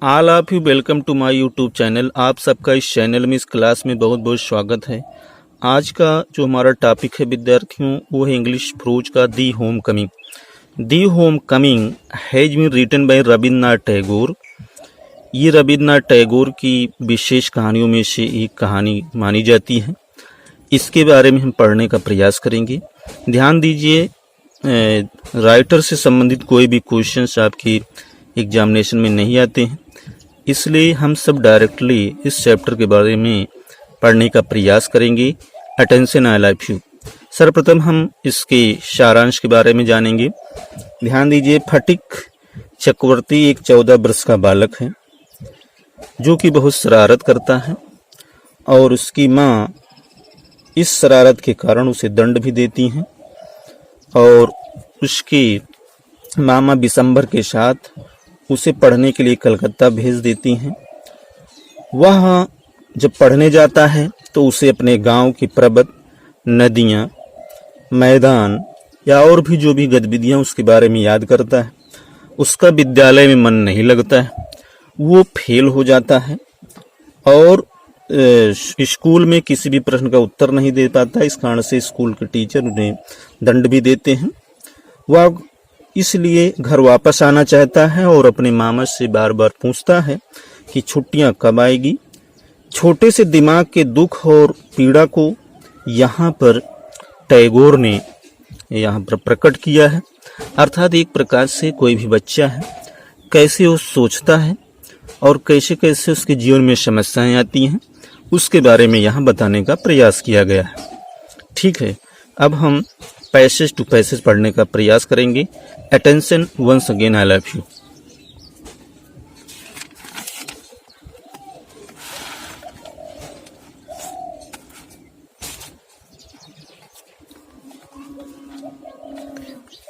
All of you welcome to my YouTube channel. आप सबका इस चैनल में इस क्लास में बहुत बहुत स्वागत है। आज का जो हमारा टॉपिक है विद्यार्थियों वो है इंग्लिश प्रोज का the home coming. The home coming has been written by Rabindranath Tagore. ये रविन्द्रनाथ टैगोर की विशेष कहानियों में से एक कहानी मानी जाती है। इसके बारे में हम पढ़ने का प्रयास करेंगे। ध्यान दीजिए, राइटर से संबंधित कोई भी क्वेश्चंस आपकी एग्जामिनेशन में नहीं आते हैं, इसलिए हम सब डायरेक्टली इस चैप्टर के बारे में पढ़ने का प्रयास करेंगे। Attention I love you. सर्वप्रथम हम इसके सारांश के बारे में जानेंगे। ध्यान दीजिए, फटिक चक्रवर्ती एक 14 वर्ष का बालक है जो कि बहुत शरारत करता है और उसकी माँ इस शरारत के कारण उसे दंड भी देती हैं और उसके मामा बिशंबर के साथ उसे पढ़ने के लिए कलकत्ता भेज देती हैं। वह जब पढ़ने जाता है तो उसे अपने गांव के पर्वत, नदियां, मैदान या और भी जो भी गतिविधियां उसके बारे में याद करता है। उसका विद्यालय में मन नहीं लगता है, वो फेल हो जाता है और स्कूल में किसी भी प्रश्न का उत्तर नहीं दे पाता। इस कारण से स्कूल के टीचर उन्हें दंड भी देते हैं। वह इसलिए घर वापस आना चाहता है और अपने मामा से बार बार पूछता है कि छुट्टियां कब आएगी। छोटे से दिमाग के दुख और पीड़ा को यहाँ पर टैगोर ने यहाँ पर प्रकट किया है। अर्थात एक प्रकार से कोई भी बच्चा है कैसे वो सोचता है और कैसे कैसे उसके जीवन में समस्याएं आती हैं, उसके बारे में यहाँ बताने का प्रयास किया गया है। ठीक है, अब हम पैसेज टू पैसेज पढ़ने का प्रयास करेंगे। Attention once again I love you.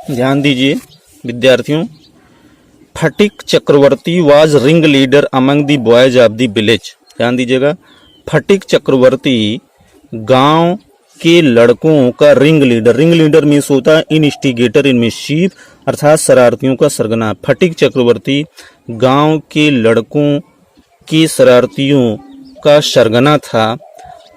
ध्यान दीजिए विद्यार्थियों, Phatik Chakravarti was ring leader among the boys of the village. ध्यान दीजिएगा, फटिक चक्रवर्ती गांव के लड़कों का रिंग लीडर मीन्स होता है इनस्टिगेटर इन मिस्चीफ, अर्थात शरारतियों का सरगना। फटिक चक्रवर्ती गांव के लड़कों की शरारतियों का सरगना था।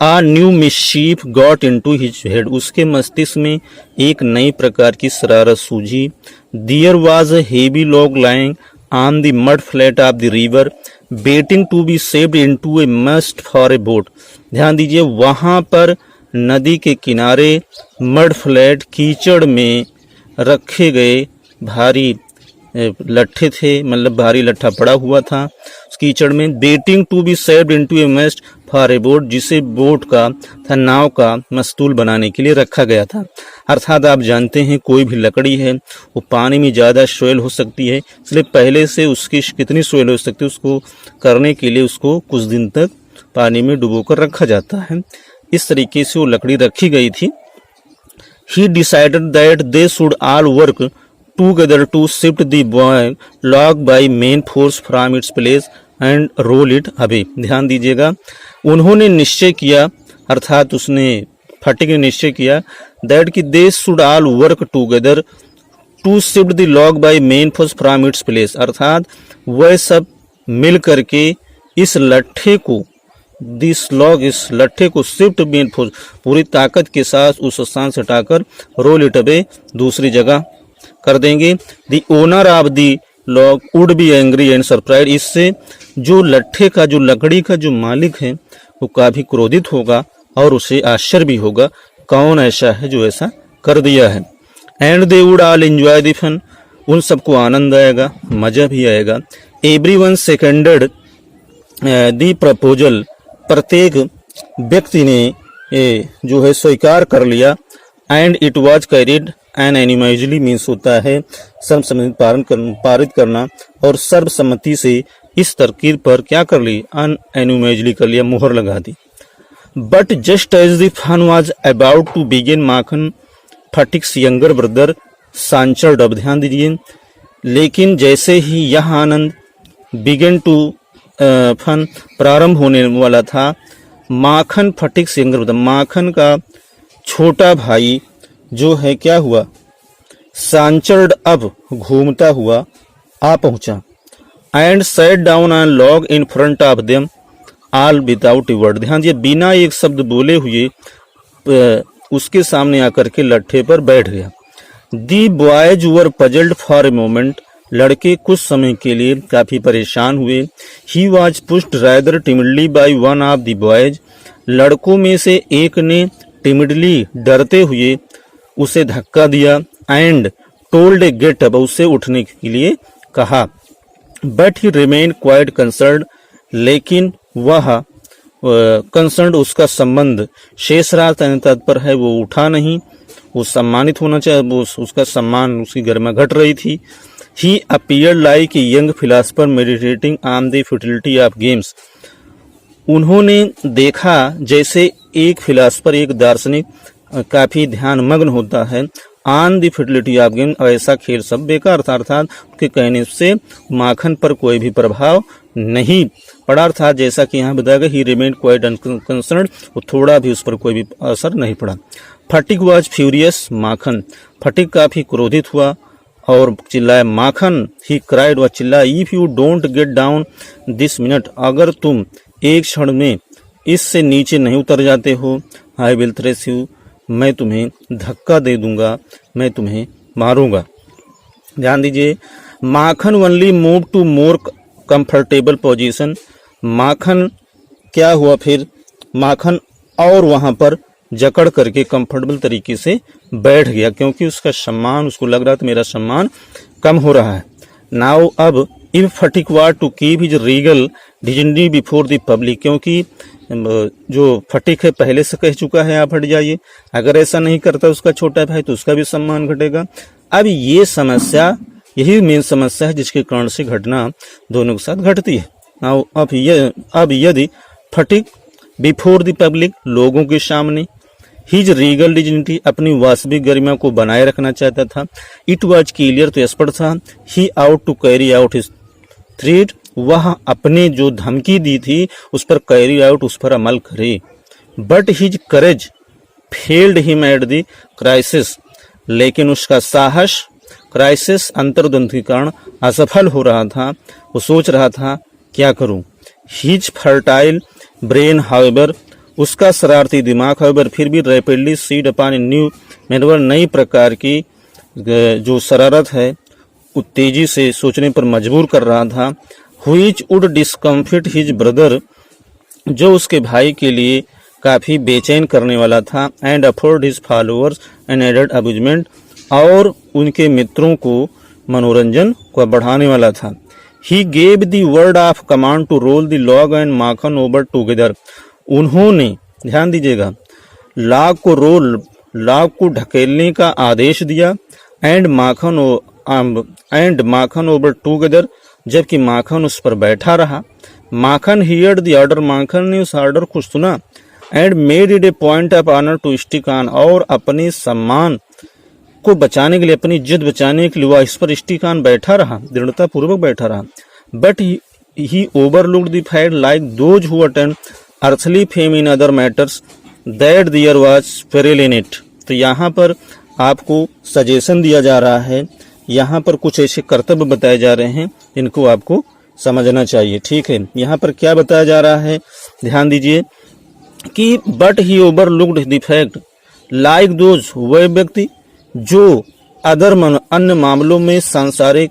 A new mischief got into his head, उसके मस्तिष्क में एक नई प्रकार की शरारत सूझी। There was a heavy log lying on the mud flat of the river waiting to be saved into a mast for a boat. ध्यान दीजिए, वहां पर नदी के किनारे मड फ्लैट कीचड़ में रखे गए भारी लट्ठे थे, मतलब भारी लट्ठा पड़ा हुआ था उस कीचड़ में। Waiting to be saved into a mast for a boat, जिसे बोट का था नाव का मस्तूल बनाने के लिए रखा गया था। अर्थात आप जानते हैं कोई भी लकड़ी है वो पानी में ज़्यादा स्वेल हो सकती है, इसलिए पहले से उसकी कितनी स्वेल हो सकती है उसको करने के लिए उसको कुछ दिन तक पानी में डुबोकर रखा जाता है। इस तरीके से वो लकड़ी रखी गई थी। He decided that they should all work together to shift the log by main force from its place and roll it away। ध्यान दीजिएगा, उन्होंने निश्चय किया, अर्थात उसने फटिक ने निश्चय किया that कि they should all work together to shift the log by main force from its place, अर्थात वह सब मिल करके इस लट्ठे को इस लट्ठे को शिफ्ट मेन फोर्स पूरी ताकत के साथ उस स्थान से हटाकर रोल इट अवे दूसरी जगह कर देंगे। The owner of the log would be angry and surprise, इससे जो लट्ठे का जो लकड़ी का जो मालिक है वो काफी क्रोधित होगा और उसे आश्चर्य भी होगा कौन ऐसा है जो ऐसा कर दिया है। And they would all enjoy the fun, उन सबको आनंद आएगा, मजा भी आएगा। एवरीवन सेकेंडेड द प्रपोजल, प्रत्येक व्यक्ति ने जो है स्वीकार कर लिया। And it was carried unanimously means होता है सर्वसम्मति पारित करना, और सर्वसम्मति से इस तरकीब पर क्या कर ली, अन एनिमाइजली कर लिया, मुहर लगा दी। But just as the fun was about to begin Makhan Phatik's younger brother sauntered. अब ध्यान दीजिए, लेकिन जैसे ही यह आनंद बिगिन टू फन प्रारंभ होने वाला था, माखन फटिक सिंगर, माखन का छोटा भाई जो है क्या हुआ, सांचर्ड अब घूमता हुआ आ पहुंचा। And sat down on log in front of them all without a word. ध्यान दिए, बिना एक शब्द बोले हुए उसके सामने आकर के लट्ठे पर बैठ गया। The boys were puzzled for a moment. लड़के कुछ समय के लिए काफी परेशान हुए। He was pushed rather timidly by one of the boys. लड़कों में से एक ने टिमिडली डरते हुए उसे धक्का दिया। And told A get up, उसे उठने के लिए कहा। But he remain quite concerned, लेकिन वह कंसर्न्ड उसका संबंध शेष रहा, तत्पर है, वो उठा नहीं। वो सम्मानित होना चाहिए, वो उसका सम्मान, उसकी गरिमा घट रही थी। He appeared like a young philosopher meditating on the futility of games. उन्होंने देखा जैसे एक फिलासफर, एक दार्शनिक काफी ध्यान मग्न होता है। On the futility of game, ऐसा खेल सब बेकार था, अर्थात उसके कहने से माखन पर कोई भी प्रभाव नहीं पड़ा। अर्थात जैसा कि यहाँ बताया गया, ही रिमेन क्वाइट अनकंसर्न्ड, थोड़ा भी उस पर कोई भी असर नहीं पड़ा। फटिक वॉज फ्यूरियस, माखन, फटिक काफी क्रोधित हुआ और चिल्लाया। माखन, ही क्राइड, वह चिल्लाया, if you don't get down this minute, अगर तुम एक क्षण में इससे नीचे नहीं उतर जाते हो, आई विल थ्रेश यू, मैं तुम्हें धक्का दे दूंगा, मैं तुम्हें मारूंगा। ध्यान दीजिए, Makhan only move to more comfortable position. Makhan क्या हुआ फिर, माखन और वहां पर जकड़ करके कंफर्टेबल तरीके से बैठ गया, क्योंकि उसका सम्मान, उसको लग रहा था मेरा सम्मान कम हो रहा है। नाउ अब if Phatik were to keep his regal dignity before the public, क्योंकि जो फटिक है पहले से कह चुका है आप हट जाइए, अगर ऐसा नहीं करता उसका छोटा भाई तो उसका भी सम्मान घटेगा। अब ये समस्या, यही मेन समस्या है जिसके कारण से घटना दोनों के साथ घटती है। अब यदि फटिक बिफोर द पब्लिक, लोगों के सामने, हिज रीगल डिग्निटी, अपनी वास्तविक गरिमा को बनाए रखना चाहता था। इट वॉज क्लियर, तो स्पष्ट था। He ought to carry out his threat, वह अपने जो धमकी दी थी उस पर कैरी आउट, उस पर अमल करे। But his courage failed him at the crisis, लेकिन उसका साहस क्राइसिस, अंतर्द्वंद के कारण असफल हो रहा था। वो सोच रहा था क्या करूं। हिज फर्टाइल ब्रेन हाउएवर, उसका शरारती दिमाग हाउएवर फिर भी rapidly seed upon a new manoeuvre, नई प्रकार की जो शरारत है तेजी से सोचने पर मजबूर कर रहा था। व्हिच वुड डिस्कम्फिट हिज ब्रदर, जो उसके भाई के लिए काफी बेचैन करने वाला था। And afford his followers an added amusement, और उनके मित्रों को मनोरंजन को बढ़ाने वाला था। He gave the word of command to roll the log and Makhan over together, उन्होंने, ध्यान दीजिएगा, लॉग को ढकेलने का आदेश दिया। एंड माखन ओवर टुगेदर, जबकि माखन उस पर बैठा रहा। Makhan heard the order, Makhan ने उस ऑर्डर को सुना। And made it a point of honour to stick on, और अपने सम्मान को बचाने के लिए, अपनी इज्जत बचाने के लिए वह इस पर स्टिक ऑन बैठा रहा, दृढ़ता पूर्वक बैठा रहा। But he overlooked the fact like those who attend earthly fame in other matters that there was peril in it. तो यहाँ पर आपको सजेशन दिया जा रहा है, यहाँ पर कुछ ऐसे कर्तव्य बताए जा रहे हैं जिनको आपको समझना चाहिए। ठीक है, यहाँ पर क्या बताया जा रहा है, ध्यान दीजिए कि but he overlooked the fact like those, वह व्यक्ति जो अन्य मामलों में सांसारिक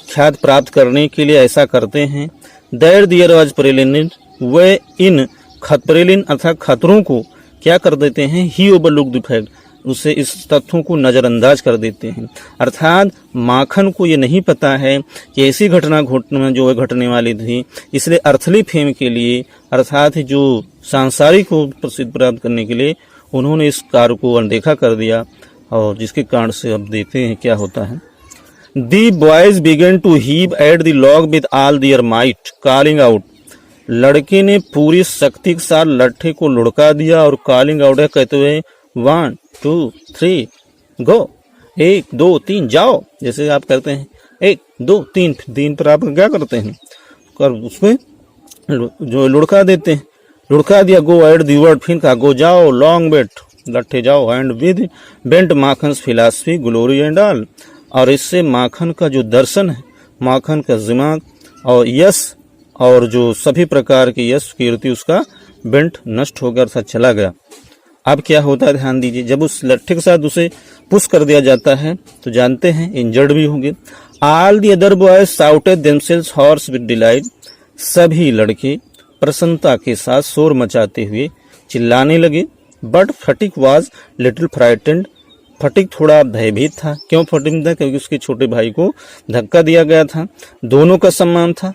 ख्याति प्राप्त करने के लिए ऐसा करते हैं। दैट देयर वाज पेरिल, वह इन पेरिल अर्थात खतरों को क्या कर देते हैं, ही ओवरलुक्ड द फैक्ट, उसे इस तथ्यों को नजरअंदाज कर देते हैं। अर्थात माखन को ये नहीं पता है कि ऐसी घटना जो घटने वाली थी, इसलिए अर्थली फेम के लिए, अर्थात जो सांसारिक को प्रसिद्ध प्राप्त करने के लिए उन्होंने इस कार्य को अनदेखा कर दिया, और जिसके कारण से अब देखते हैं क्या होता है। The boys began to heave at the log with all their might calling out, लड़के ने पूरी शक्ति के साथ लट्ठे को लुढ़का दिया और कॉलिंग आउट है, कहते हुए 1 2 3 गो, 1 2 3 जाओ, जैसे आप करते हैं 1 2 3 3 पर आप क्या करते हैं, कर उसमें जो लुढ़का देते हैं, लुढ़का दिया। गो एट दी वर्ड, फिर कहा गो जाओ, लॉन्ग बेट, लट्ठे जाओ। And with went Makhan's philosophy glory and all, और इससे माखन का जो दर्शन है, माखन का दिमाग और यश और जो सभी प्रकार के यश कीर्ति उसका बेंट नष्ट हो गया अर्थात चला गया। अब क्या होता है ध्यान दीजिए, जब उस लट्ठे के साथ उसे पुश कर दिया जाता है तो जानते हैं इंजर्ड भी होंगे। All the other boys shouted themselves horse with delight, सभी लड़के प्रसन्नता के साथ शोर मचाते हुए चिल्लाने लगे। But Sphatik was little frightened, फटिक थोड़ा भयभीत था। क्यों फटिक था? क्योंकि उसके छोटे भाई को धक्का दिया गया था, दोनों का सम्मान था।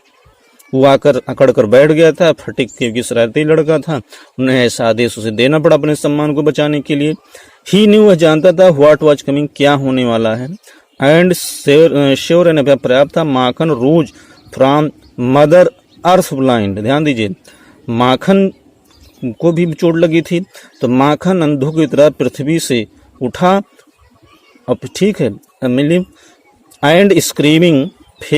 वो आकर अकड़ कर बैठ गया था। फटिक क्योंकि शरारती लड़का था, उन्हें ऐसा आदेश उसे देना पड़ा अपने सम्मान को बचाने के लिए। ही न्यू, वह जानता था व्हाट वाज कमिंग, क्या होने वाला है। एंड श्योर एंड पर्याप्त था माखन रोज फ्रॉम मदर अर्थ ब्लाइंड। ध्यान दीजिए, माखन को भी चोट लगी थी तो माखन अंधों की तरह पृथ्वी से उठा। अब ठीक है, मिली एंड स्क्रीमिंग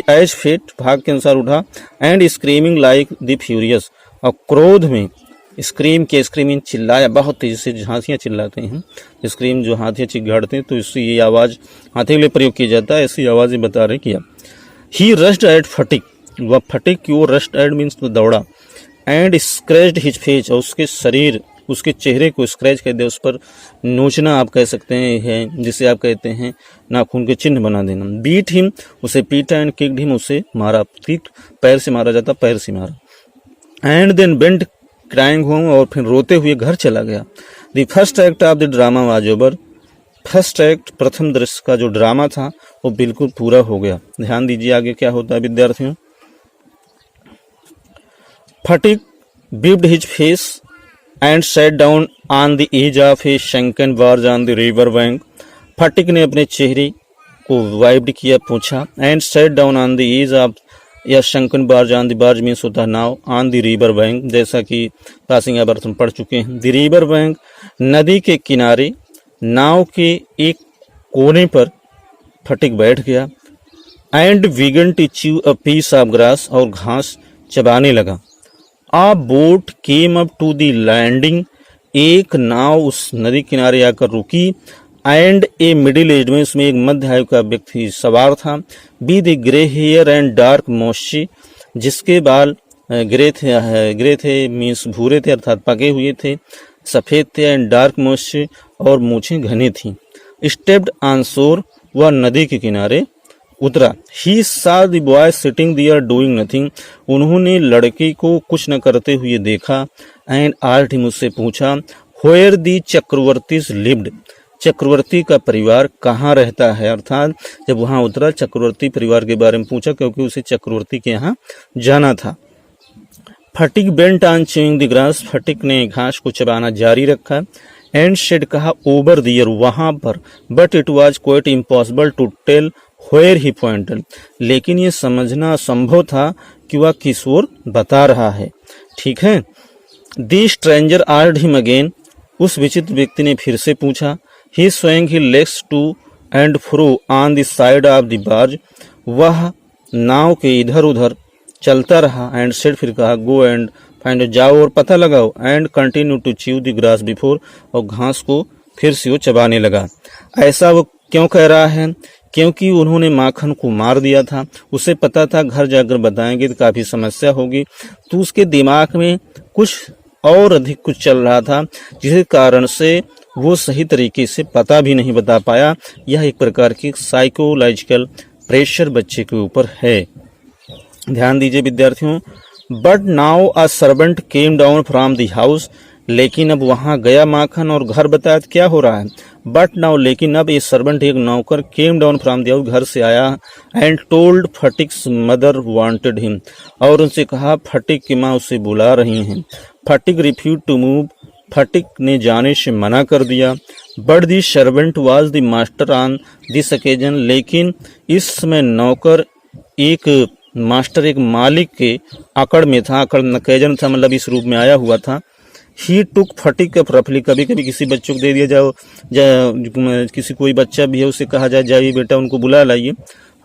एज फेट, भाग के अनुसार उठा। And screaming like the furious, और क्रोध में स्क्रीम के स्क्रीमिंग चिल्लाया, बहुत तेजी से हाथियां चिल्लाते हैं। स्क्रीम जो हाथियां चिल्लाते हैं तो इससे ये आवाज हाथी के लिए प्रयोग किया जाता है, ऐसी आवाज बता रहे किया। ही रश्ड एट फटिक, वह फटिक की ओर रश्ड एट मीन्स दौड़ा। एंड स्क्रैच्ड हिज फेस, और उसके शरीर उसके चेहरे को स्क्रैच कर दिया, उस पर नोचना आप कह सकते हैं, जिसे आप कहते हैं नाखून के चिन्ह बना देना। बीट हिम, उसे पीटा। एंड किक्ड हिम, उसे मारा। किक पैर से मारा जाता, पैर से मारा। And then went crying home, और फिर रोते हुए घर चला गया। The first act of the drama was over, first act प्रथम दृश्य का जो ड्रामा था वो बिल्कुल पूरा हो गया। ध्यान दीजिए आगे क्या होता है विद्यार्थियों। Phatik wiped his face and sat down on the edge of a sunken barge on the river bank. Phatik ने अपने चेहरे को वाइप्ड किया, पूछा। And sat down on the edge of, या sunken barge on the barge means होता है नाव, ऑन द रिवर बैंक, जैसा कि पासिंग अब हम पढ़ चुके हैं। द रिवर बैंक, नदी के किनारे नाव के एक कोने पर फटिक बैठ गया। And began to chew a piece of grass, और घास चबाने लगा। A boat came up to the landing, एक नाव उस नदी किनारे आकर रुकी। एंड ए मिडिल एज में, उसमें एक मध्य आयु का व्यक्ति सवार था। By the grey hair and dark moustache, जिसके बाल ग्रे थे मीन्स भूरे थे अर्थात पके हुए थे, सफेद थे। एंड डार्क मॉइस्चर, और मूछें घनी थी। स्टेप्ड ऑन शोर, वह नदी के किनारे उतरा। He saw the boy sitting there doing nothing, उन्होंने लड़के को कुछ न करते हुए देखा। एंड आस्क्ड हिम, उससे पूछा। व्हेयर द चक्रवर्तीज लिव्ड, चक्रवर्ती का परिवार कहाँ रहता है, अर्थात जब वहां उतरा चक्रवर्ती परिवार के बारे में पूछा, क्योंकि उसे चक्रवर्ती के यहाँ जाना था। Phatik bent on chewing the grass, Phatik ने घास को चबाना जारी रखा। एंड शेड, कहा, ओवर दियर, वहां पर। But it was quite impossible to tell where he pointed, लेकिन ये समझना असंभव था कि वह किस ओर बता रहा है। ठीक है। The stranger asked him again, उस विचित्र व्यक्ति ने फिर से पूछा। He swing he legs to and fro on the side of the barge, वह नाव के इधर उधर चलता रहा। एंड सेड, फिर कहा, गो एंड फाइंड, जाओ और पता लगाओ। And continue to chew the grass before, और घास को फिर से वो चबाने लगा। ऐसा वो क्यों कह रहा है? क्योंकि उन्होंने माखन को मार दिया था। उसे पता था घर जाकर बताएंगे तो काफी समस्या होगी, तो उसके दिमाग में कुछ और अधिक कुछ चल रहा था, जिस कारण से वो सही तरीके से पता भी नहीं बता पाया। यह एक प्रकार की साइकोलॉजिकल प्रेशर बच्चे के ऊपर है। ध्यान दीजिए विद्यार्थियों। But now a servant came down from the house, लेकिन अब वहां गया माखन और घर बताया क्या हो रहा है। बट नाउ, लेकिन अब ये सर्वेंट एक नौकर came down from the house, घर से आया। And told Phatik's mother wanted him, और उनसे कहा फटिक की माँ उसे बुला रही हैं। फटिक रिफ्यूज टू मूव, फटिक ने जाने से मना कर दिया। But the servant was the master on this occasion, लेकिन इस समय नौकर एक मास्टर, एक मालिक के अकड़ में था। अकड़ नकेजन था, मतलब इस रूप में आया हुआ था। ही टुक फटिक रफली, कभी कभी किसी बच्चों को दे दिया जाओ, किसी कोई बच्चा भी है उसे कहा जाए जाइए बेटा उनको बुला लाइए,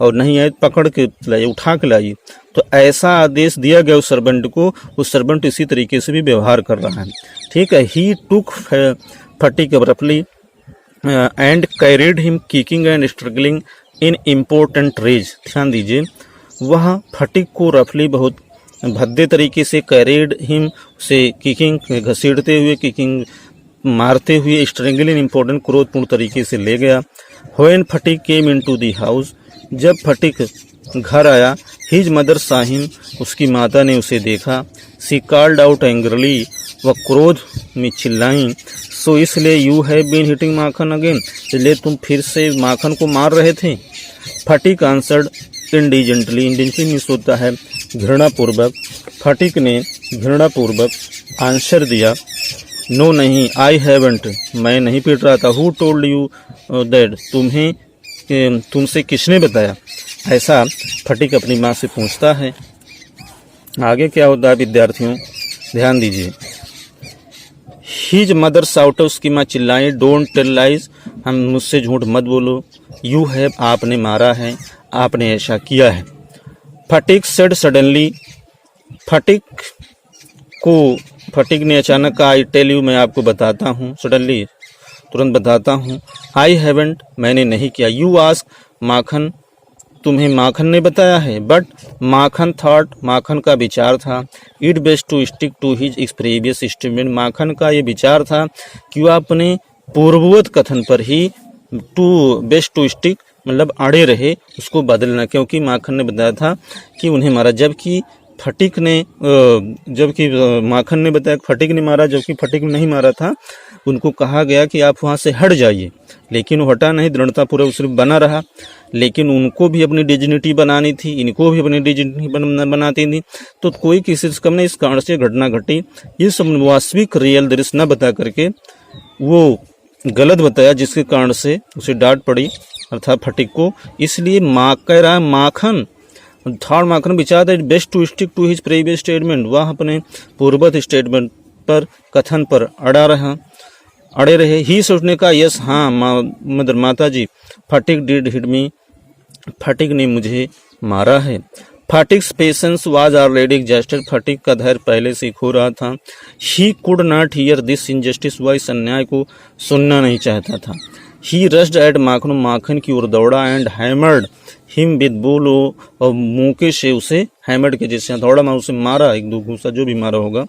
और नहीं आए पकड़ के लाइए, उठा के लाइए। तो ऐसा आदेश दिया गया उस सर्वेंट को। उस सर्वेंट इसी तरीके से भी व्यवहार कर रहा है। ठीक है। ही टुक फटिक रफली and carried him kicking and struggling in important rage. ध्यान दीजिए, वह फटिक को रफली बहुत भद्दे तरीके से कैरेड हिम से किकिंग घसीटते हुए, किकिंग मारते हुए, स्ट्रेंगलिंग इम्पोर्टेंट क्रोधपूर्ण तरीके से ले गया। When Phatik came into the house, जब फटिक घर आया, हिज मदर साहिम, उसकी माता ने उसे देखा। सी कॉल्ड आउट एंग्रली, वह क्रोध में चिल्लाई। सो इसलिए you have been hitting Makhan again, इसलिए तुम फिर से माखन को मार रहे थे। फटिक आंसर्ड इंडिजेंटली, इंडिजेंटली मीन्स होता है घृणापूर्वक। फटिक ने घृणापूर्वक आंसर दिया, नो नहीं, आई हैवंट, मैं नहीं पीट रहा था। हु टोल्ड यू दैट, तुमसे किसने बताया? ऐसा फटिक अपनी माँ से पूछता है। आगे क्या होता है विद्यार्थियों, ध्यान दीजिए। हिज मदर साउट, उसकी माँ चिल्लाई, डोंट टेल लाइज, हम मुझसे झूठ मत बोलो। यू हैव, आपने मारा है, आपने ऐसा किया है। फटिक सेड सडनली, फटिक ने अचानक कहा, आई टेल यू, मैं आपको बताता हूँ, सडनली तुरंत बताता हूँ। आई हैवेंट, मैंने नहीं किया। यू आस्क, माखन, तुम्हें माखन ने बताया है। बट माखन थॉट, माखन का विचार था, it best to stick to his previous statement, Makhan का ये विचार था कि वह अपने पूर्ववत कथन पर ही बेस्ट टू स्टिक मतलब अड़े रहे, उसको बदलना, क्योंकि माखन ने बताया था कि उन्हें मारा, जबकि माखन ने बताया फटिक ने मारा, जबकि फटिक ने नहीं मारा था। उनको कहा गया कि आप वहाँ से हट जाइए, लेकिन वो हटा नहीं, दृढ़ता पूर्वक सिर्फ बना रहा। लेकिन उनको भी अपनी डिग्निटी बनानी थी, इनको भी अपनी डिग्निटी बनाती थी, तो कोई किसी से कम नहीं। इस कारण से घटना घटी। ये सब वास्तविक रियल दृश्य न बता करके वो गलत बताया, जिसके कारण से उसे डांट पड़ी, अर्थात फटिक को। इसलिए कह रहा है माखन, थर्ड माखन विचार है best to stick to his previous statement, वह अपने पूर्ववत स्टेटमेंट पर, कथन पर अड़े रहे। ही सोचने का, यस हाँ मदर, माता जी, फटिक डिड हिट मी, फटिक ने मुझे मारा है। फटिक्स पेशेंस वाज ऑलरेडी एग्जॉस्टेड, फटिक का धैर्य पहले से खो रहा था। He could not here this injustice, वह इस अन्याय को सुनना नहीं चाहता था। ही रश्ड एट माखन, माखन की ओर दौड़ा, एंड हैमर्ड हिम विद बोलो, और मुके से उसे हैमर्ड के जैसे दौड़ा, मैं उसे मारा, एक दो घूसा जो भी मारा होगा।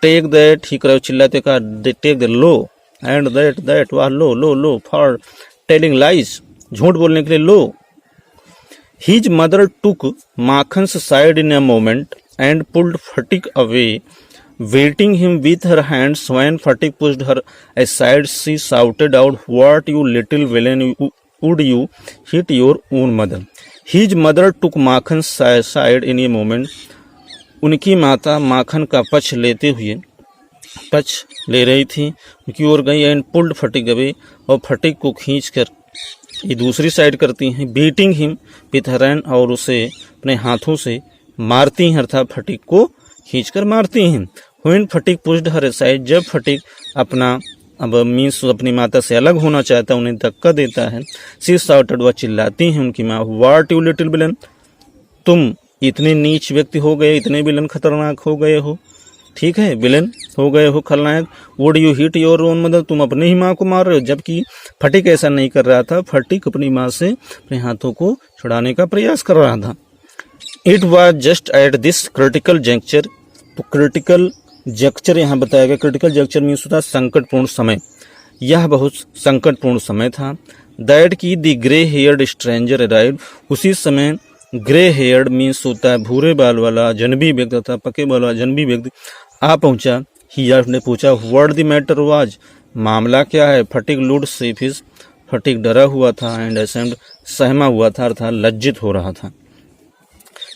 टेक दैट, ही क्राइड, चिल्लाते कहा, टेक द लो, एंड दैट वाह, लो फॉर टेलिंग लाइज, झूठ बोलने के लिए लो। His mother took Makhan's side in a moment and pulled Phatik away, beating him with her hands. When Phatik pushed her aside, she shouted out, what you little villain, would you hit your own mother? His mother took Makhan side in a moment, उनकी माता माखन का पक्ष ले रही थी, उनकी ओर गई, and pulled Phatik away, और फटिक को खींचकर ये दूसरी साइड करती हैं। Beating him with her hand, और उसे अपने हाथों से मारती हैं, अर्थात फटिक को खींचकर मारती हैं। When Phatik pushed her side, जब फटिक अपनी माता से अलग होना चाहता है, उन्हें धक्का देता है। सी शाउटेड, वह चिल्लाती हैं उनकी माँ, व्हाट यू लिटिल विलन, तुम इतने नीच व्यक्ति हो गए, इतने विलन खतरनाक हो गए हो, ठीक है, विलन हो गए हो, खलनायक। Would you hit your own mother, तुम अपने ही माँ को मार रहे हो, जबकि फटिक ऐसा नहीं कर रहा था। फटिक अपनी माँ से अपने हाथों को छुड़ाने का प्रयास कर रहा था। It was just at this critical juncture, तो क्रिटिकल जंक्चर यहाँ बताया गया। क्रिटिकल जंक्चर मीन्स होता है संकटपूर्ण समय, यह बहुत संकटपूर्ण समय था। दैट की the grey heard stranger arrived, उसी समय ग्रे हेयर्ड मीन्स होता है भूरे बाल वाला जनबी व्यक्ति तथा पके बाल वाला जनबी व्यक्ति आ पहुंचा। ही ने पूछा, व्हाट द मैटर वाज, मामला क्या है। फटिक लूड सेफिस, फटिक डरा हुआ था, एंड असेम्ड, सहमा हुआ था, अर्थात लज्जित हो रहा था।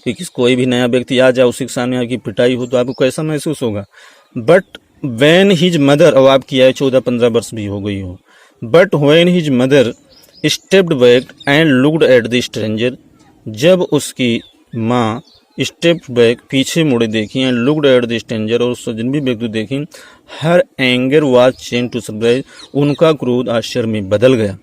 क्योंकि कोई भी नया व्यक्ति आ जाए, उसी के सामने आपकी पिटाई हो तो आपको कैसा महसूस होगा। बट व्हेन हिज मदर, अब आपकी आयु 14-15 वर्ष भी हो गई हो, but when his mother stepped back and looked at the stranger, जब उसकी माँ स्टेप बैक, पीछे मुड़े देखी, and looked at the stranger, और उस जनबी व्यक्ति देखी, her anger was change to surprise, उनका क्रोध आश्चर्य में बदल गया।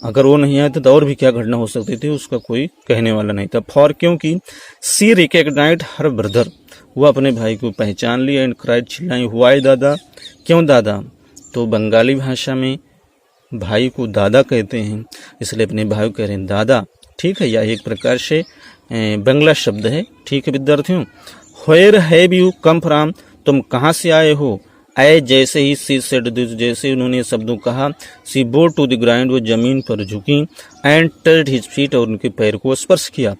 अगर वो नहीं आए तो और भी क्या घटना हो सकती थी, उसका कोई कहने वाला नहीं था। फॉर, क्योंकि सी रिकग्नाइज्ड हर ब्रदर, वो अपने भाई को पहचान लिया, एंड क्राइड, चिल्लाई, व्हाई दादा, क्यों दादा। तो बंगाली भाषा में भाई को दादा कहते हैं, इसलिए अपने भाई को कह रहे हैं दादा, ठीक है। यह एक प्रकार से बंगला शब्द है। ठीक है विद्यार्थियों। Where have you come from, तुम कहाँ से आए हो। ऐ जैसे ही सी सेड दिस, जैसे उन्होंने शब्दों कहा, सी बो टू द ग्राउंड, वो जमीन पर झुकी, एंड टच्ड हिज फीट, और उनके पैर को स्पर्श किया।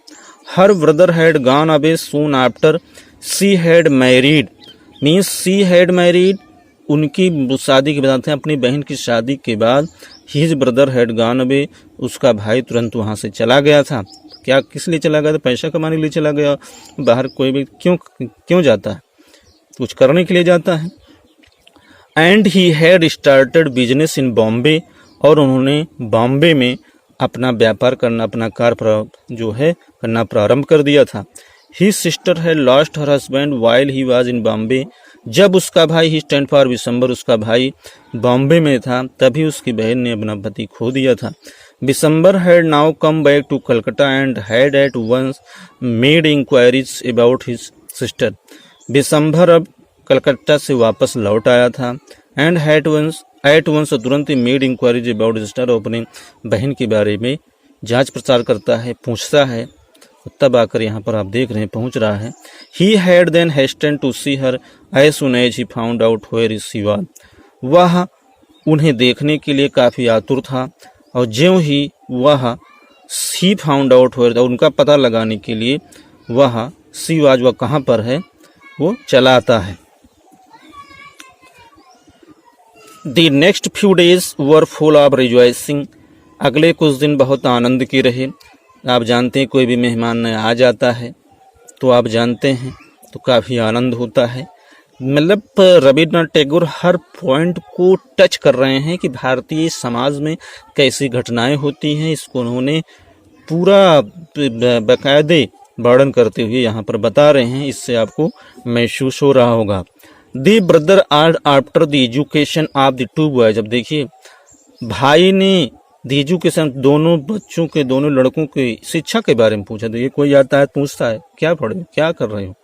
Her brother had gone away soon after she had married, means she had married, उनकी शादी के बाद, अपनी बहन की शादी के बाद, his brother had gone away, उसका भाई तुरंत वहाँ से चला गया था। क्या किस लिए चला गया था, पैसा कमाने के लिए चला गया। बाहर कोई भी क्यों जाता है, कुछ करने के लिए जाता है। And he had started business in Bombay, और उन्होंने बॉम्बे में अपना व्यापार करना, अपना कार्य जो है करना प्रारंभ कर दिया था। He sister had lost her husband while he was in Bombay, जब उसका भाई, ही स्टैंड फॉर बिशंबर, उसका भाई बॉम्बे में था, तभी उसकी बहन ने अपना पति खो दिया था। Bishambar had now come back to Calcutta and had at once made inquiries about his sister, Bishambar अब कलकत्ता से वापस लौट आया था। एंड एट वंस तुरंत ही मेड इंक्वायरीज अबाउट सिस्टर, अपने बहन के बारे में जांच प्रचार करता है, पूछता है, तब आकर यहाँ पर आप देख रहे हैं पहुँच रहा है। He had then hasten to see her as soon as he found out where is she was, वह उन्हें देखने के लिए काफ़ी आतुर था, और ज्यों ही वह सी फाउंड आउट वेयर, उनका पता लगाने के लिए वह सी वाज, वह कहाँ पर है, वो चला आता है। The next few days were full of rejoicing, अगले कुछ दिन बहुत आनंद के रहे। आप जानते हैं कोई भी मेहमान आ जाता है तो आप जानते हैं तो काफ़ी आनंद होता है। मतलब रविन्द्रनाथ टैगोर हर पॉइंट को टच कर रहे हैं कि भारतीय समाज में कैसी घटनाएं होती हैं, इसको उन्होंने पूरा बाकायदे वर्णन करते हुए यहाँ पर बता रहे हैं। इससे आपको महसूस हो रहा होगा। The brother are after the education of the two boys, अब देखिए भाई ने द एजुकेशन, दोनों बच्चों के, दोनों लड़कों की शिक्षा के बारे में पूछा। तो ये कोई आता है पूछता है क्या पढ़े, क्या कर रहे हो।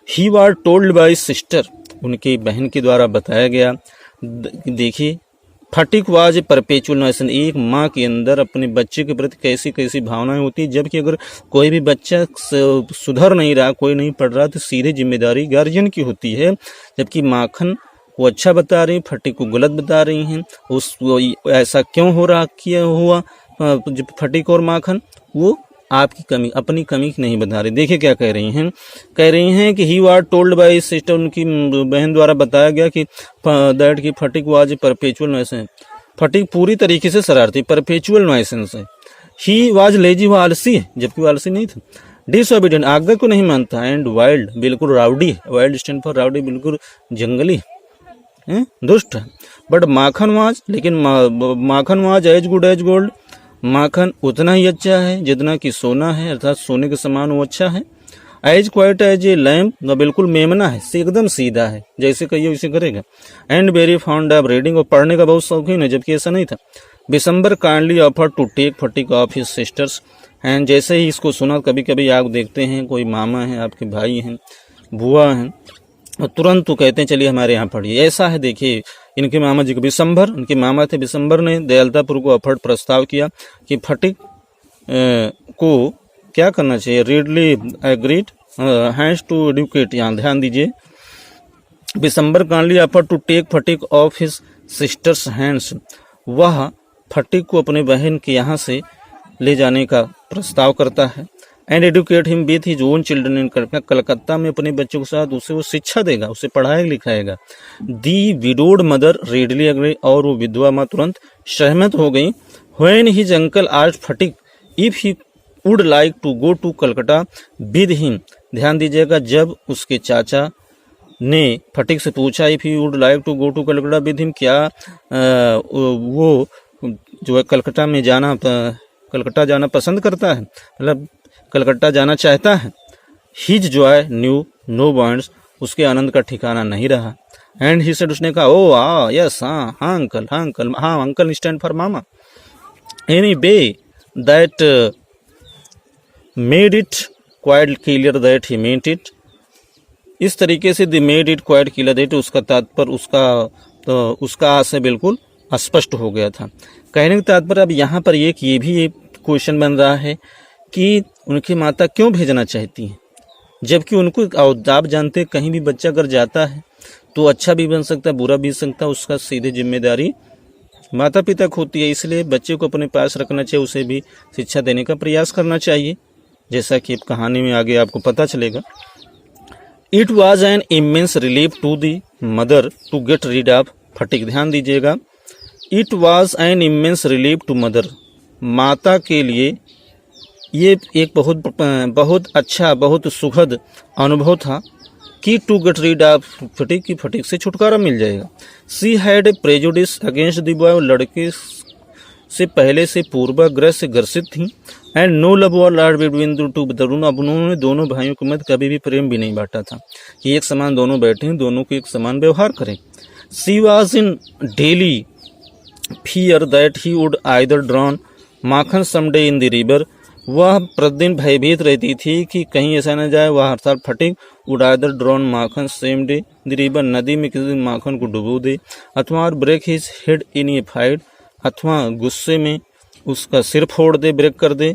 He was told by sister, उनकी बहन के द्वारा बताया गया। देखिए फटिक वाज परपेचुअल नोशन, एक माँ के अंदर अपने बच्चे के प्रति कैसी कैसी भावनाएं होती है। जबकि अगर कोई भी बच्चा सुधर नहीं रहा, कोई नहीं पढ़ रहा, तो सीधे जिम्मेदारी गार्जियन की होती है। जबकि माखन को अच्छा बता रही, फटिक को गलत बता रही हैं। उस ऐसा क्यों हो रहा, क्या हुआ, जब फटिक और माखन वो आपकी कमी, अपनी कमी नहीं बता रही। देखिए क्या कह रही हैं कि he was told by sister, उनकी बहन द्वारा बताया गया कि दैट की फटिक वाज परपेचुअल नॉइसेंस, फटिक पूरी तरीके से शरारती, परपेचुअल नॉइसेंस है। ही वाज लेजी, वो आलसी है, जबकि वो आलसी नहीं था। डिसओबीडिएंट, आज्ञा को नहीं मानता। एंड वाइल्ड, बिल्कुल राउडी है, वाइल्ड स्टैंड फॉर राउडी, बिल्कुल जंगली है, दुष्ट है। बट माखन वाज, लेकिन Makhan was as good as gold, Makhan उतना ही अच्छा है जितना कि सोना है, अर्थात सोने के समान वो अच्छा है। As quiet as a lamb, बिल्कुल मेमना है, एकदम सीधा है, जैसे कहिए वैसे करेगा। And very found of reading, और पढ़ने का बहुत शौकीन है, जबकि ऐसा नहीं था। Bishamber kindly offer to take Phatik off his sisters, and जैसे ही इसको सुना, कभी कभी आप देखते हैं कोई मामा है, आपके भाई हैं, बुआ हैं, और तुरंत तो कहते हैं चलिए हमारे यहाँ पढ़िए। ऐसा है, देखिए इनके मामा जी को बिशंबर, उनके मामा थे बिशंबर, ने दयालतापुर को अफर्ट प्रस्ताव किया कि फटिक को क्या करना चाहिए। Readily agreed has to educate, यहाँ ध्यान दीजिए। Bishamber kindly offered to take Phatik off his sisters hands, वह फटिक को अपने बहन के यहाँ से ले जाने का प्रस्ताव करता है। And educate him with his own children in Calcutta में अपने बच्चों के साथ उसे वो शिक्षा देगा, उसे पढ़ाएगा लिखाएगा। The widowed mother readily agree, और वो विधवा माँ तुरंत सहमत हो गई। When his uncle asked Phatik if he would like to go to Calcutta with him, ध्यान दीजिएगा, जब उसके चाचा ने फटिक से पूछा if he would like to go to Calcutta with him, क्या वो जो है कलकत्ता जाना पसंद करता है, मतलब कलकत्ता जाना चाहता है। His joy knew no bounds, उसके आनंद का ठिकाना नहीं रहा। एंड ही सेड, उसने कहा ओ यस, हाँ uncle stand for mama. Any way that made it quite clear that he meant it, इस तरीके से the made it quite clear that, उसका तात्पर्य उसका आशय बिल्कुल स्पष्ट हो गया था। कहने का तात्पर्य अब यहाँ पर ये भी एक क्वेश्चन बन रहा है कि उनकी माता क्यों भेजना चाहती हैं, जबकि उनको आप जानते हैं कहीं भी बच्चा अगर जाता है तो अच्छा भी बन सकता है, बुरा भी सकता है, उसका सीधे जिम्मेदारी माता पिता को होती है। इसलिए बच्चे को अपने पास रखना चाहिए, उसे भी शिक्षा देने का प्रयास करना चाहिए, जैसा कि कहानी में आगे आपको पता चलेगा। It was an immense relief to the mother to get rid of fatigue. ध्यान दीजिएगा, it was an immense relief to mother, माता के लिए ये एक बहुत अच्छा, बहुत सुखद अनुभव था कि to get rid of fatigue, की फटीग से छुटकारा मिल जाएगा। She had a prejudice against the boy, लड़के से पहले से पूर्वाग्रह से ग्रसित थी। एंड नो लव और लॉर्ड बिटवीन द टू, अब उन्होंने दोनों भाइयों के मध्य कभी भी प्रेम भी नहीं बांटा था कि एक समान दोनों बैठे हैं, दोनों को एक समान व्यवहार करें। She was in daily fear that he would either drown Makhan someday in the river, वह प्रतिदिन भयभीत रहती थी कि कहीं ऐसा न जाए वह अर्थात fatigue would either drown Makhan same day the river, नदी में किसी दिन माखन को डुबो दे, अथवा और break his head in a fight, अथवा गुस्से में उसका सिर फोड़ दे, ब्रेक कर दे,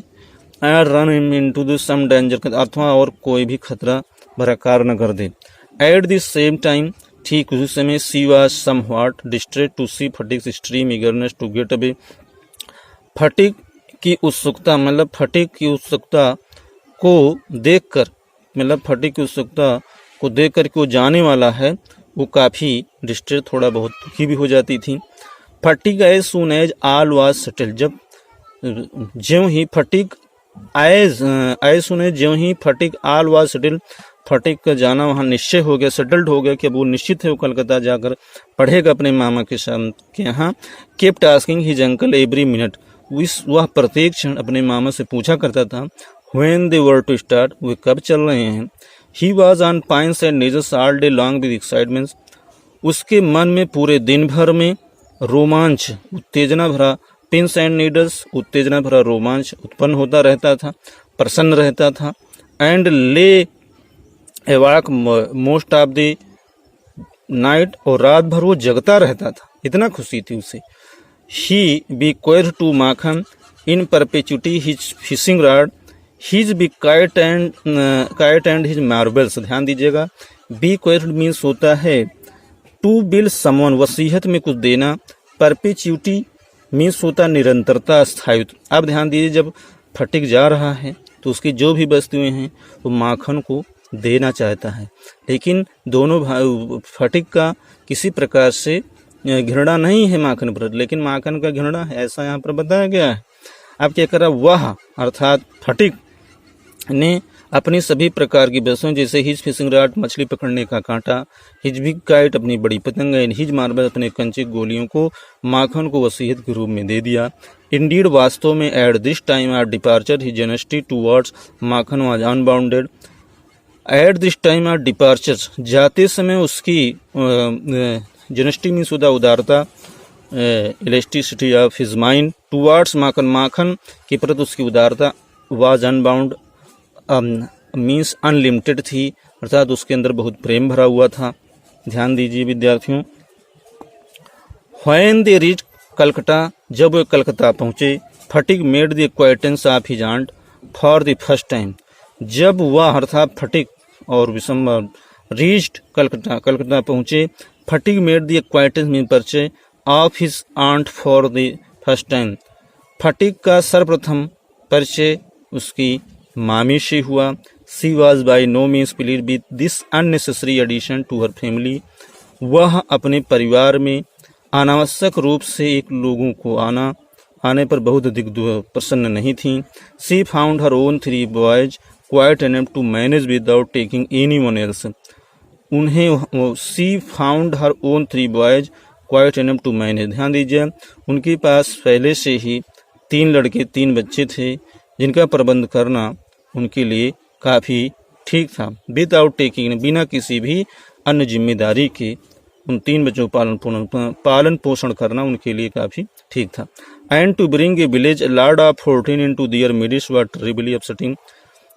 and run him into the some danger, अथवा और कोई भी खतरा भरा कार्य न कर दे। एट द सेम टाइम, ठीक उसी समय, she was somewhat distressed to see Phatik's extreme eagerness to get away, Phatik की उत्सुकता, मतलब फटीग की उत्सुकता को देखकर, मतलब फटीग की उत्सुकता को देखकर कि वो जाने वाला है, वो काफ़ी डिस्ट्रेस, थोड़ा बहुत दुखी भी हो जाती थी। Phatik as soon as all was settle, जब ज्यों ही फटीग एज सुन एज ज्यों ही Phatik all was settle, Phatik का जाना वहाँ निश्चय हो गया, सेटल्ड हो गया कि अब वो निश्चित है वो कलकत्ता जाकर पढ़ेगा अपने मामा के यहाँ। Kept asking his uncle every minute, वह प्रत्येक क्षण अपने मामा से पूछा करता था when they were to start, वे कब चल रहे हैं। He was on pins and needles all day long with excitements, उसके मन में पूरे दिन भर में रोमांच, उत्तेजना भरा, पिंस एंड नीडल्स, उत्तेजना भरा रोमांच उत्पन्न होता रहता था, प्रसन्न रहता था। एंड ले एवाक मोस्ट ऑफ द नाइट, और रात भर वो जगता रहता था, इतना खुशी थी उसे। He bequeath to Makhan in perpetuity his fishing rod, his big kite and his marbles. ध्यान दीजिएगा, बी क्वेर मीन्स होता है टू बिल्ड समवन, वसीयत में कुछ देना। परपेचुटी मीन्स होता निरंतरता, स्थायित्व। अब ध्यान दीजिए, जब फटीग जा रहा है तो उसकी जो भी वस्तुएं हैं वो माखन को देना चाहता है, लेकिन दोनों फटीग का किसी प्रकार से घृणा नहीं है माखन पर, लेकिन माखन का घृणा है, ऐसा यहाँ पर बताया गया है। अब क्या करा, वह अर्थात फटीग ने अपनी सभी प्रकार की वस्तुएं, जैसे हिज फिशिंग रॉड मछली पकड़ने का कांटा, हिज बिग काइट अपनी बड़ी पतंग, हिज मार्बल अपने कंचे गोलियों को माखन को वसीयत के रूप में दे दिया। इंडीड वास्तव में at this time our departure his generosity towards Makhan was unbounded. At this time our departure, जाते समय उसकी जेनेसिटी मीन्स उदारता, elasticity of his mind towards Makhan, Makhan के प्रति उसकी उदारता, वाज अनबाउंड मीन्स अनलिमिटेड थी, अर्थात उसके अंदर बहुत प्रेम भरा हुआ था। ध्यान दीजिए विद्यार्थियों, व्हेन दे रीच कलकत्ता, जब वे कलकत्ता पहुँचे, Phatik made the acquaintance of his aunt for the first time, जब वह अर्थात फटीग और विशंबर रीच्ड कलकत्ता पहुँचे, Phatik made the acquaintance mean परिचय of his aunt for the first time, Phatik का सर्वप्रथम परिचय उसकी मामी से हुआ। She was by no means pleased with this unnecessary addition to her family, वह अपने परिवार में अनावश्यक रूप से एक लोगों को आने पर बहुत अधिक प्रसन्न नहीं थी। She found her own 3 boys quite enough to manage without taking anyone else, उन्हें she found her own 3 boys quite enough to manage. ध्यान दीजिए, उनके पास पहले से ही 3 लड़के 3 बच्चे थे, जिनका प्रबंध करना उनके लिए काफ़ी ठीक था। विदाउट टेकिंग, बिना किसी भी अन्य जिम्मेदारी के उन 3 बच्चों को पालन पोषण करना उनके लिए काफ़ी ठीक था। And to bring a village lad of 14 into their midst were terribly upsetting,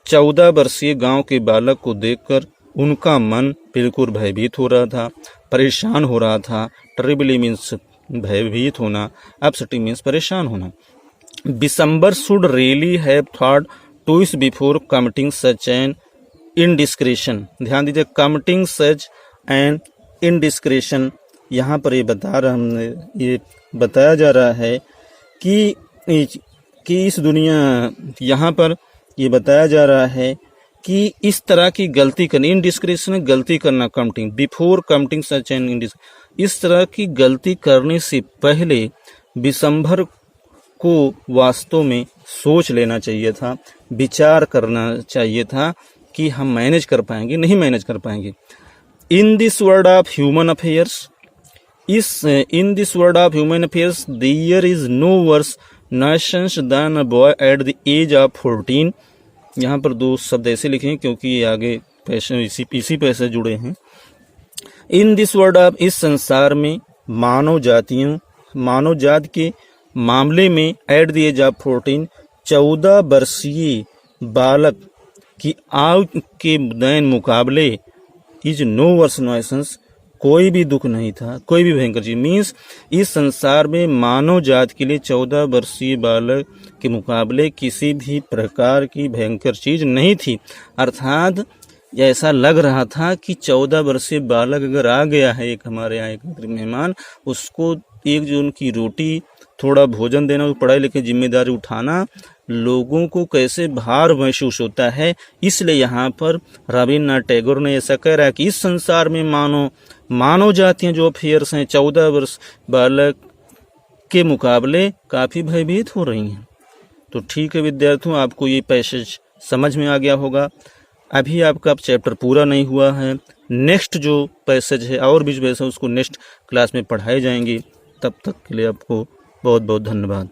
14 वर्षीय गांव के बालक को देखकर उनका मन बिल्कुल भयभीत हो रहा था, परेशान हो रहा था। टेरिबली मीन्स भयभीत होना, अपसेटिंग मीन्स परेशान होना। December should really have thought twice before committing such an indiscretion. ध्यान दीजिए, कमिटिंग सच एन इनडिस्क्रेशन, यहाँ पर ये बताया जा रहा है कि इस दुनिया, यहाँ पर ये बताया जा रहा है कि इस तरह की गलती करनी, इनडिस्क्रेशन गलती करना, committing before committing such an indiscretion, इस तरह की गलती करने से पहले विशंभर को वास्तव में सोच लेना चाहिए था, विचार करना चाहिए था कि हम मैनेज कर पाएंगे, नहीं मैनेज कर पाएंगे। In this world of human affairs, in this world of human affairs, there is no worse nuisance than a boy at the age of 14। यहाँ पर दो शब्द ऐसे लिखे हैं क्योंकि ये आगे इसी पैसे जुड़े हैं। इन दिस वर्ल्ड ऑफ, इस संसार में मानव जाति के मामले में एट द एज ऑफ 14, 14 वर्षीय बालक की आयु के दैन मुकाबले इज नो वर्स नॉइसेंस, कोई भी दुख नहीं था, कोई भी भयंकर चीज। मीन्स इस संसार में मानव जाति के लिए 14 वर्षीय बालक के मुकाबले किसी भी प्रकार की भयंकर चीज नहीं थी। अर्थात ऐसा लग रहा था कि 14 वर्षीय बालक अगर आ गया है, एक हमारे यहाँ एक मेहमान, उसको एक जो उनकी रोटी, थोड़ा भोजन देना, पढ़ाई लिखाई जिम्मेदारी उठाना, लोगों को कैसे भार महसूस होता है। इसलिए यहाँ पर रविन्द्रनाथ टैगोर ने ऐसा कह रहा है कि इस संसार में मानव जातियाँ जो अफेयर्स हैं 14 वर्ष बालक के मुकाबले काफ़ी भयभीत हो रही हैं। तो ठीक है विद्यार्थियों, आपको ये पैसेज समझ में आ गया होगा। अभी आपका चैप्टर पूरा नहीं हुआ है, नेक्स्ट जो पैसेज है और भी जो पैसेज उसको नेक्स्ट क्लास में पढ़ाए जाएंगे। तब तक के लिए आपको बहुत बहुत धन्यवाद।